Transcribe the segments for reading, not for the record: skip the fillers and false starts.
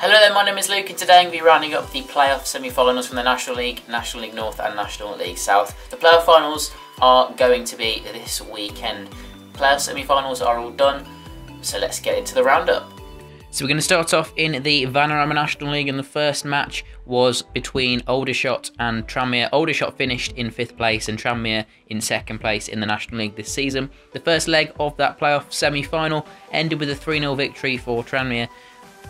Hello there, my name is Luke and today I'm going to be rounding up the playoff semi-finals from the National League North and National League South. The playoff finals are going to be this weekend. Playoff semi-finals are all done, so let's get into the roundup. So we're going to start off in the Vanarama National League, and the first match was between Aldershot and Tranmere. Aldershot finished in 5th place and Tranmere in 2nd place in the National League this season. The first leg of that playoff semi-final ended with a 3-0 victory for Tranmere.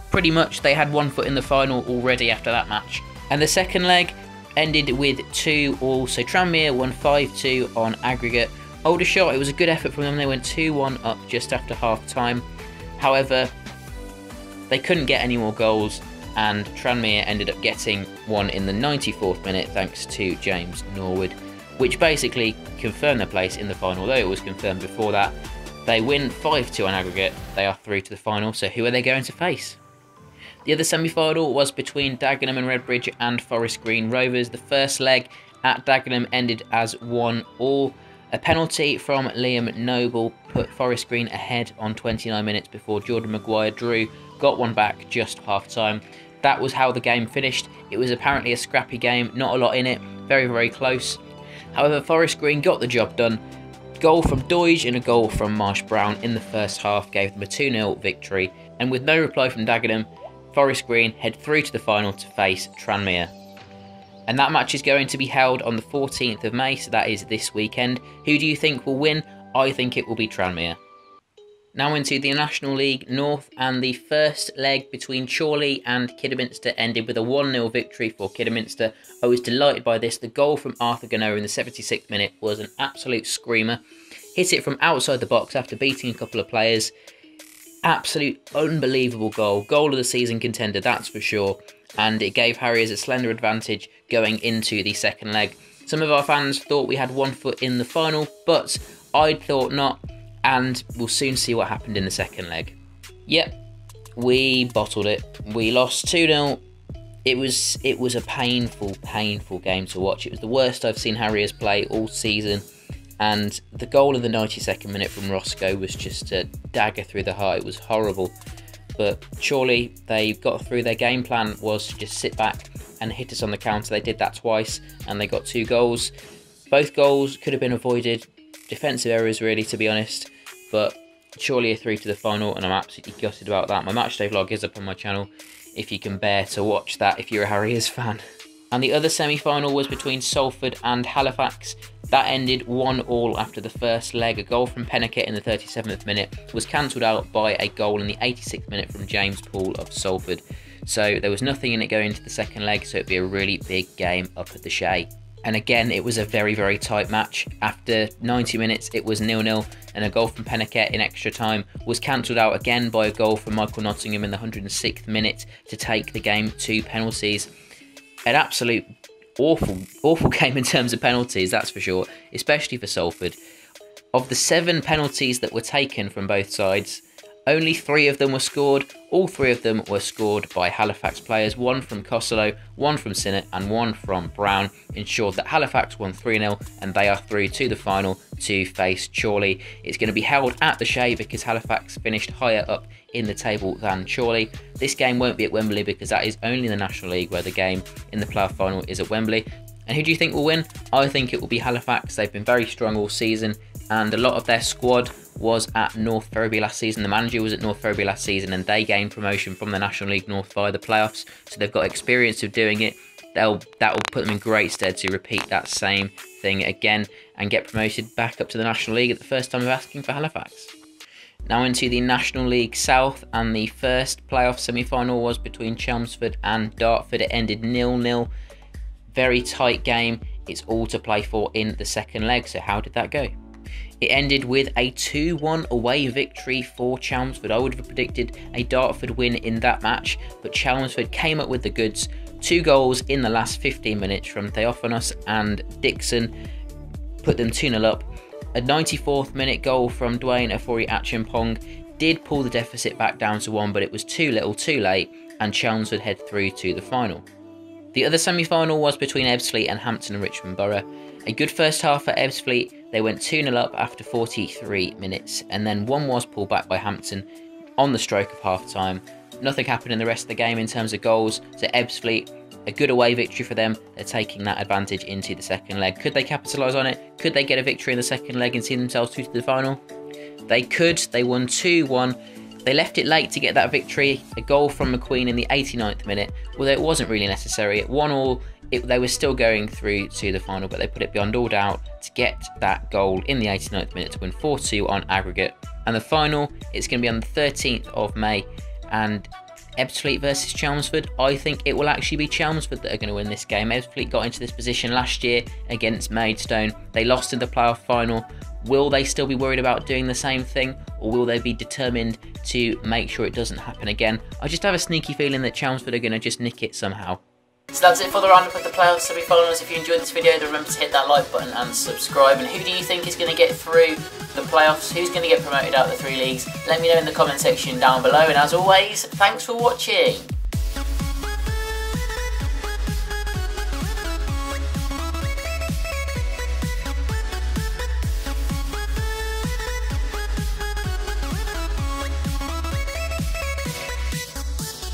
Pretty much they had one foot in the final already after that match. And the second leg ended with 2-2, so Tranmere won 5-2 on aggregate. Aldershot, it was a good effort from them. They went 2-1 up just after half time. However, they couldn't get any more goals, and Tranmere ended up getting one in the 94th minute thanks to James Norwood, which basically confirmed their place in the final, although it was confirmed before that. They win 5-2 on aggregate. They are through to the final, so who are they going to face? The other semi-final was between Dagenham and Redbridge and Forest Green Rovers. The first leg at Dagenham ended as 1-1. A penalty from Liam Noble put Forest Green ahead on 29 minutes before Jordan Maguire-Drew got one back just half-time. That was how the game finished. It was apparently a scrappy game, not a lot in it, very, very close. However, Forest Green got the job done. Goal from Doige and a goal from Marsh Brown in the first half gave them a 2-0 victory. And with no reply from Dagenham, Forest Green head through to the final to face Tranmere. And that match is going to be held on the 14th of May, so that is this weekend. Who do you think will win? I think it will be Tranmere. Now into the National League North, and the first leg between Chorley and Kidderminster ended with a 1-0 victory for Kidderminster. I was delighted by this. The goal from Arthur Ganoa in the 76th minute was an absolute screamer. Hit it from outside the box after beating a couple of players. Absolute unbelievable goal. Goal of the season contender, that's for sure. And it gave Harriers a slender advantage going into the second leg. Some of our fans thought we had one foot in the final, but I thought not. And we'll soon see what happened in the second leg. Yep, we bottled it. We lost 2-0. It was a painful game to watch. It was the worst I've seen Harriers play all season. And the goal in the 92nd minute from Roscoe was just a dagger through the heart. It was horrible. But surely they got through. Their game plan was to just sit back and hit us on the counter. They did that twice and they got 2 goals. Both goals could have been avoided. Defensive errors, really, to be honest. But surely a 3 to the final, and I'm absolutely gutted about that. My matchday vlog is up on my channel if you can bear to watch that if you're a Harriers fan. And the other semi-final was between Salford and Halifax. That ended 1-1 after the first leg. A goal from Pennicut in the 37th minute was cancelled out by a goal in the 86th minute from James Poole of Salford. So there was nothing in it going into the second leg, so it'd be a really big game up at the Shay. And again, it was a very, very tight match. After 90 minutes, it was 0-0, and a goal from Pennicut in extra time was cancelled out again by a goal from Michael Nottingham in the 106th minute to take the game to penalties. An absolute awful game in terms of penalties, that's for sure, especially for Salford. Of the 7 penalties that were taken from both sides, only 3 of them were scored. All 3 of them were scored by Halifax players. 1 from Costello, 1 from Sinnott and 1 from Brown ensured that Halifax won 3-0 and they are through to the final to face Chorley. It's going to be held at the Shay because Halifax finished higher up in the table than Chorley. This game won't be at Wembley because that is only the National League where the game in the playoff final is at Wembley. And who do you think will win? I think it will be Halifax. They've been very strong all season and a lot of their squad was at North Ferriby last season. The manager was at North Ferriby last season and they gained promotion from the National League North via the playoffs. So they've got experience of doing it. That will put them in great stead to repeat that same thing again and get promoted back up to the National League at the first time of asking for Halifax. Now into the National League South, and the first playoff semi-final was between Chelmsford and Dartford. It ended 0-0. Very tight game. It's all to play for in the second leg. So how did that go? It ended with a 2-1 away victory for Chelmsford. I would have predicted a Dartford win in that match, but Chelmsford came up with the goods. 2 goals in the last 15 minutes from Theophanos and Dixon put them 2-0 up. A 94th minute goal from Dwayne Afori-Achimpong did pull the deficit back down to 1, but it was too little too late and Chelmsford head through to the final. The other semi-final was between Ebbsfleet and Hampton and Richmond Borough. A good first half for Ebbsfleet. They went 2-0 up after 43 minutes and then one was pulled back by Hampton on the stroke of half time. nothing happened in the rest of the game in terms of goals. So Ebbsfleet, a good away victory for them. They're taking that advantage into the second leg. Could they capitalise on it? Could they get a victory in the second leg and see themselves through to the final? They could. They won 2-1. They left it late to get that victory. A goal from McQueen in the 89th minute, although it wasn't really necessary. At 1-1, they were still going through to the final, but they put it beyond all doubt to get that goal in the 89th minute to win 4-2 on aggregate. And the final, it's going to be on the 13th of May, and Ebbsfleet versus Chelmsford. I think it will actually be Chelmsford that are going to win this game. Ebbsfleet got into this position last year against Maidstone. They lost in the playoff final. Will they still be worried about doing the same thing, or will they be determined to make sure it doesn't happen again? I just have a sneaky feeling that Chelmsford are going to just nick it somehow. So that's it for the roundup of the playoffs. So be following us if you enjoyed this video. Remember to hit that like button and subscribe. And who do you think is going to get through the playoffs? Who's going to get promoted out of the 3 leagues? Let me know in the comment section down below. And as always, thanks for watching.